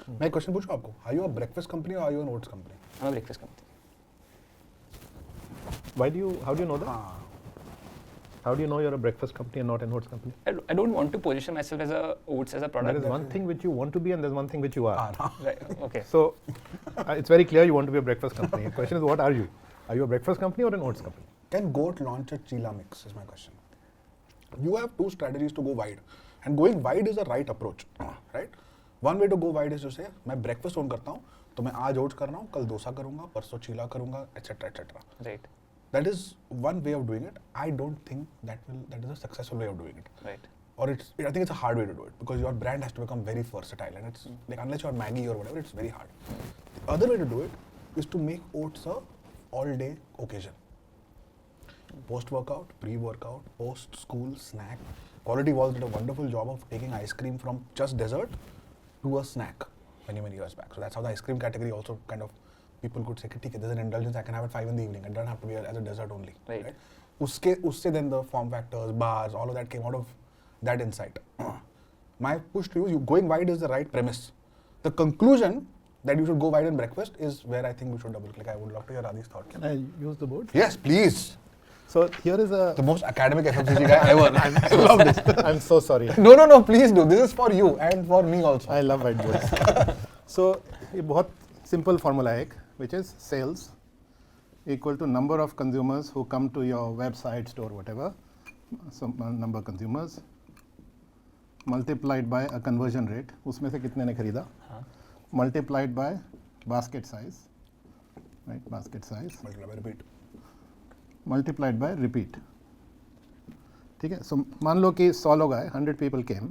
मैं एक क्वेश्चन पूछूं आपको, are you a breakfast company or are you an oats company? I'm a breakfast company. How do you know that? How do you know you're a breakfast company and not an oats company? I don't want to position myself as a oats as a product. There is one thing which you want to be and there's one thing which you are. Right. Okay. So it's very clear you want to be a breakfast company. The question is, what are you? Are you a breakfast company or an oats company? Can Goat launch a cheela mix is my question. You have two strategies to go wide, and going wide is the right approach, right? One way to go wide is to say मैं breakfast own करता हूँ, तो मैं आज oats कर रहा हूँ, कल डोसा करूँगा, परसों चीला करूँगा, etc. etc. Right. That is one way of doing it. I don't think that is a successful way of doing it. Right. Or I think it's a hard way to do it because your brand has to become very versatile, and it's like unless you're Maggi or whatever, it's very hard. The other way to do it is to make oats a all-day occasion. Post-workout, pre-workout, post-school snack. Quality Walls did a wonderful job of taking ice cream from just dessert to a snack many years back. So that's how the ice cream category also kind of people could say, okay, there's an indulgence, I can have at 5 in the evening. It doesn't have to be as a dessert only. Right. Usse then the form factors, bars, all of that came out of that insight. My push to you, going wide is the right premise. The conclusion that you should go wide in breakfast is where I think we should double click. I would love to hear Adi's thought. Can I use the board? Yes, please. So here is The most academic FMCG guy ever. I love this. I'm so sorry. No, please do. This is for you and for me also. I love whiteboards. So ये बहुत simple formula है एक, which is sales equal to number of consumers who come to your website, store, whatever. So number of consumers multiplied by a conversion rate. उसमें से कितने ने खरीदा? Multiplied by basket size, right? Basket size. Multiply by repeat. Multiplied by repeat. ठीक है. So मान लो कि 100 लोग आए, 100 people came.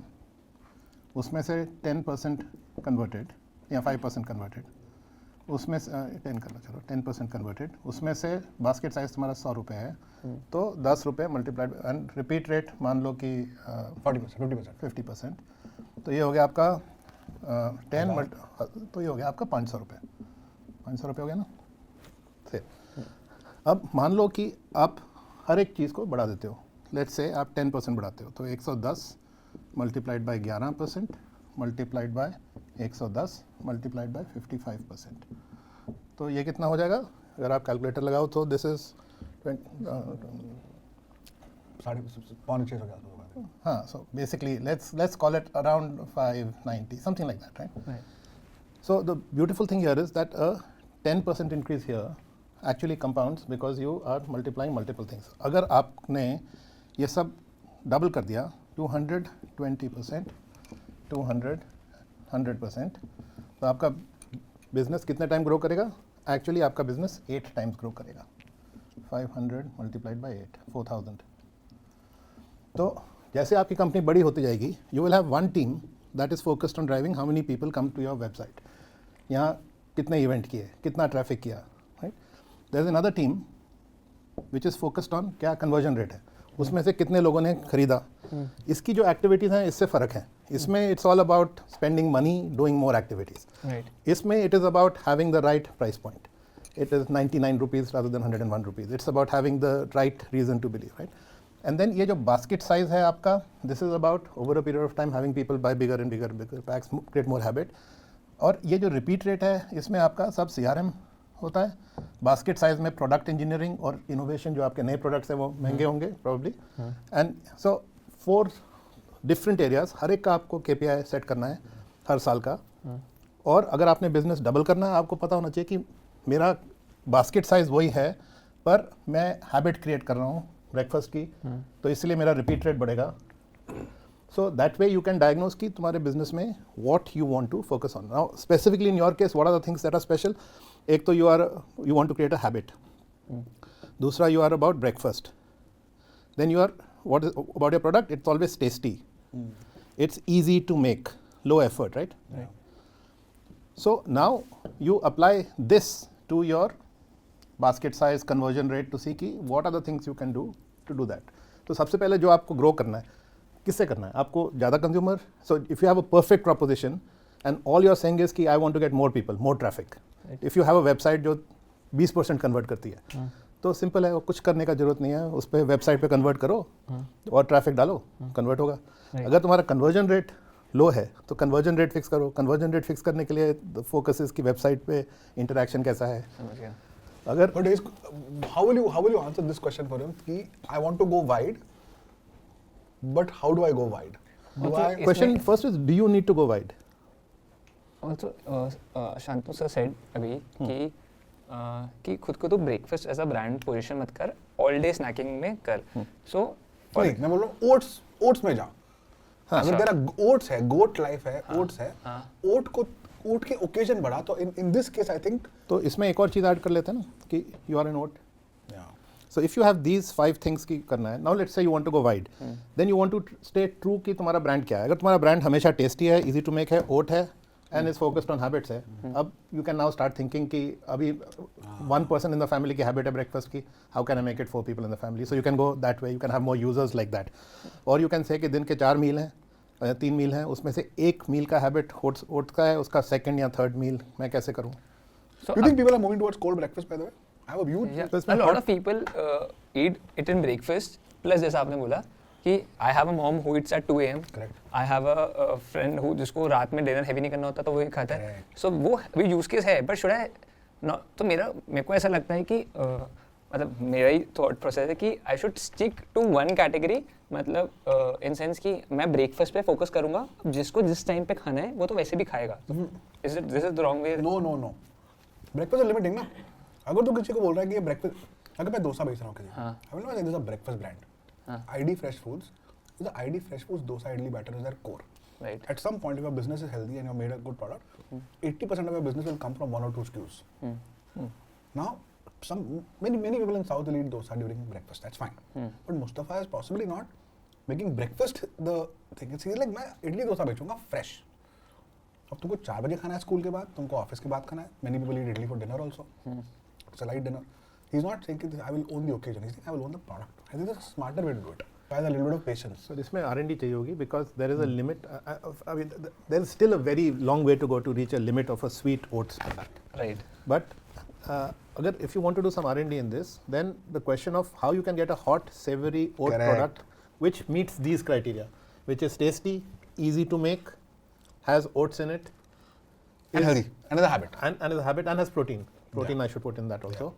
उसमें से 10% converted या 5% converted. उसमें से 10 कर लो चलो 10% कन्वर्टेड, उसमें से बास्केट साइज तुम्हारा 100 रुपये है, तो 10 रुपये मल्टीप्लाइड एंड रिपीट रेट मान लो कि 50%, तो ये हो गया आपका 10 तो ये हो गया आपका 500 रुपये, 500 रुपये हो गया ना से। अब मान लो कि आप हर एक चीज़ को बढ़ा देते हो, लेट्स से आप 10% बढ़ाते हो, तो 110 multiplied by 11% multiplied by 110 multiplied by 55%, तो ये कितना हो जाएगा अगर आप कैलकुलेटर लगाओ तो दिस इज 5.6 हो गया। हाँ, so basically let's call it around 590 something like that, right? So the beautiful thing here is that a 10% increase here actually compounds because you are multiplying multiple things. अगर आपने ये सब double कर दिया 220%, 100%, तो आपका बिजनेस कितने टाइम ग्रो करेगा? एक्चुअली आपका बिजनेस 8 टाइम्स ग्रो करेगा। 500 मल्टीप्लाइड बाई 8, 4000। तो जैसे आपकी कंपनी बड़ी होती जाएगी, you will have one team that is focused on driving how many people come to your website, यहाँ कितने इवेंट किए, कितना ट्रैफिक किया, right? There is another team which is focused on क्या कन्वर्जन रेट है, उसमें से कितने लोगों ने खरीदा। इसकी जो एक्टिविटीज़ हैं इससे फ़र्क है, इसमें it's all about spending money doing more activities, इसमें it is about having the right price point, it is 99 rupees rather than 101 rupees. It's about having the right reason to believe, right? And then ये जो basket size है आपका, this is about over a period of time having people buy bigger and bigger packs, create more habit. और ये जो repeat rate है, इसमें आपका सब CRM होता है। basket size में product engineering और innovation, जो आपके नए products हैं वो महंगे होंगे probably. And so 4 different areas, हर एक का आपको KPI सेट करना है हर साल का। और अगर आपने बिजनेस डबल करना है, आपको पता होना चाहिए कि मेरा बास्केट साइज वही है पर मैं हैबिट क्रिएट कर रहा हूँ ब्रेकफास्ट की, तो इसलिए मेरा रिपीट रेट बढ़ेगा। So that way you can diagnose कि तुम्हारे बिजनेस में what you want to focus on. Now specifically in your case what are the things that are special? एक तो you want to create a habit, दूसरा you are about breakfast, then you are what is about your product, it's always tasty, it's easy to make, low effort, right? So now you apply this to your basket size, conversion rate to see कि what are the things you can do to do that. तो सबसे पहले जो आपको grow करना है, किससे करना है? आपको ज़्यादा consumer. So if you have a perfect proposition and all you're saying is कि I want to get more people, more traffic. If you have a website जो 20% convert करती है, तो simple है, कुछ करने का जरूरत नहीं है, उस पर website पे convert करो और traffic डालो, convert होगा। अगर तुम्हारा conversion rate लो है तो कन्वर्जन रेट फिक्स करो. कन्वर्जन रेट फिक्स करने के लिए फोकस इसकी वेबसाइट पे इंटरेक्शन कैसा है. समझ गया. अगर But how will you answer this question for him? कि I want to go wide, but how do I go wide? Do Also, I question first is do you need to go wide. Also, Shantanu sir said अभी कि खुद को तो breakfast as a brand position मत कर, all day snaking में कर. सो नहीं, मैं बोल रहा हूँ ओट्स में जा. अगर तेरा ओट्स है, गोट लाइफ है, ओट्स है, ओट के ओकेजन बढ़ा. तो in this case I think तो इसमें एक और चीज़ ऐड कर लेते हैं ना कि you are an oat. So if you have these 5 things की करना है, now let's say you want to go wide, then you want to stay true कि तुम्हारा ब्रांड क्या है. अगर तुम्हारा ब्रांड हमेशा टेस्टी है, easy to make है, oat है, and is focused on habits है, अब you can now start thinking कि अभी one person in the family की habit है breakfast की, how can I make it 4 people in the family? So you can go that way, you can have more users like that. और you can say कि दिन के 4 मील हैं, 3 मील हैं, उसमें से एक मील का हैबिट ओट्स का है, उसका सेकंड या थर्ड मील मैं कैसे करूँ. you think people are moving towards cold breakfast by the way? I have a view. a lot of people eat it in breakfast. Plus जैसा आपने बोला कि I have a mom who eats at 2 AM. Correct. I have a friend who जिसको रात में dinner heavy नहीं करना होता तो वो ही खाता है. So वो यूज केस है. But should I no, तो मेरे को ऐसा लगता है कि मतलब मेरा ही थॉट प्रोसेस है कि I should stick to one category. मतलब इन सेंस कि मैं ब्रेकफास्ट पे फोकस करूंगा, जिसको जिस टाइम पे खाना है वो तो वैसे भी खाएगा. This is the wrong way. No. Breakfast is limiting ना. अगर तू किसी को बोल रहा है कि ये ब्रेकफास्ट, अगर मैं डोसा बेच रहा हूँ किसी को, I will not say this is a breakfast brand. ID fresh foods is ID fresh foods dosa idli batter is their core. Right. At some point, if your business is healthy and you have made a good product, 80% of your business will come from 1 or 2 SKUs. Now, many people in South will eat dosa during breakfast. That's fine. But Mustafa is possibly not making breakfast the thing. It's like मैं idli dosa बेचूंगा fresh. अब तुमको 4 बजे खाना है school के बाद, तुमको office के बाद खाना है. Many people eat idli for dinner also. It's a light dinner. He's not saying I will own the occasion. He's saying I will own the product. I think that's a smarter way to do it. Requires a little bit of patience. So इसमें R&D चाहिए होगी because there is a limit. I mean, there is still a very long way to go to reach a limit of a sweet oats product. Right. But अगर if you want to do some R&D in this, then the question of how you can get a hot, savory oat Correct. product which meets these criteria, which is tasty, easy to make, has oats in it, And healthy. And is a habit. and is a habit and has protein. Protein Yeah. I should put in that also.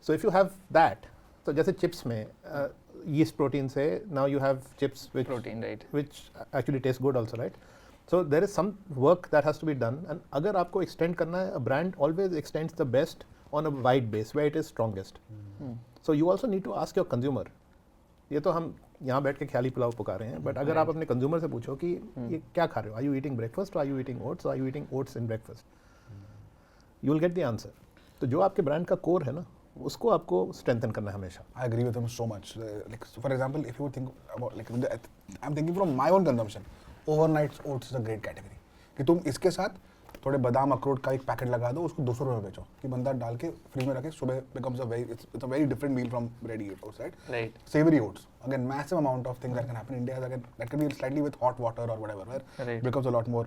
So if you have that, तो जैसे chips में yeast protein से now you have chips which Protein, right. which actually taste good also, right? So there is some work that has to be done, and अगर आपको extend करना है, a brand always extends the best on a wide base where it is strongest. So you also need to ask your consumer. ये तो हम यहाँ बैठ के ख्याली पुलाव पुकार रहे हैं, बट अगर आप अपने कंज्यूमर से पूछो कि ये क्या खा रहे हो, are you eating breakfast, are you eating oats, are you eating oats in breakfast, you will get the answer. तो जो आपके ब्रांड का कोर है ना, उसको आपको स्ट्रेंथन करना है हमेशा. I agree with him so much. Like, so for example, if you think about like I'm thinking from my own consumption, overnight oats is a great category. कि तुम इसके साथ थोड़े बादाम अखरोट का एक पैकेट लगा दो, उसको 200 रुपये बेचो, कि बंदा डाल के फ्रिज में रखे, सुबह becomes it's a very different meal from ready oats, right? Right. Savory oats, again massive amount of things that can happen in India. Again, that can be slightly with hot water or whatever, where Right. it becomes a lot more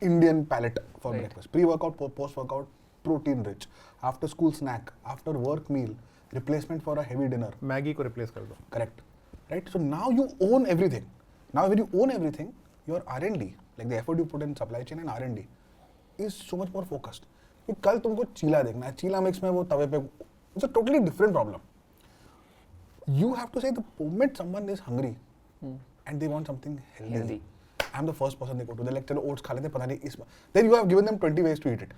Indian palate for Right. breakfast. Pre-workout, post-workout, protein rich. After school snack, after work meal, replacement for a heavy dinner. Maggi को replace कर दो. Correct. Right? So now you own everything. Now when you own everything, your R&D, like the effort you put in supply chain and R&D, is so much more focused. कि कल तुमको चीला देखना है, चीला mix में वो तवे पे, it's a totally different problem. You have to say the moment someone is hungry and they want something healthy. I'm the first person they go to. They're like, चलो oats खा लेते, पता नहीं इस. Then you have given them 20 ways to eat it.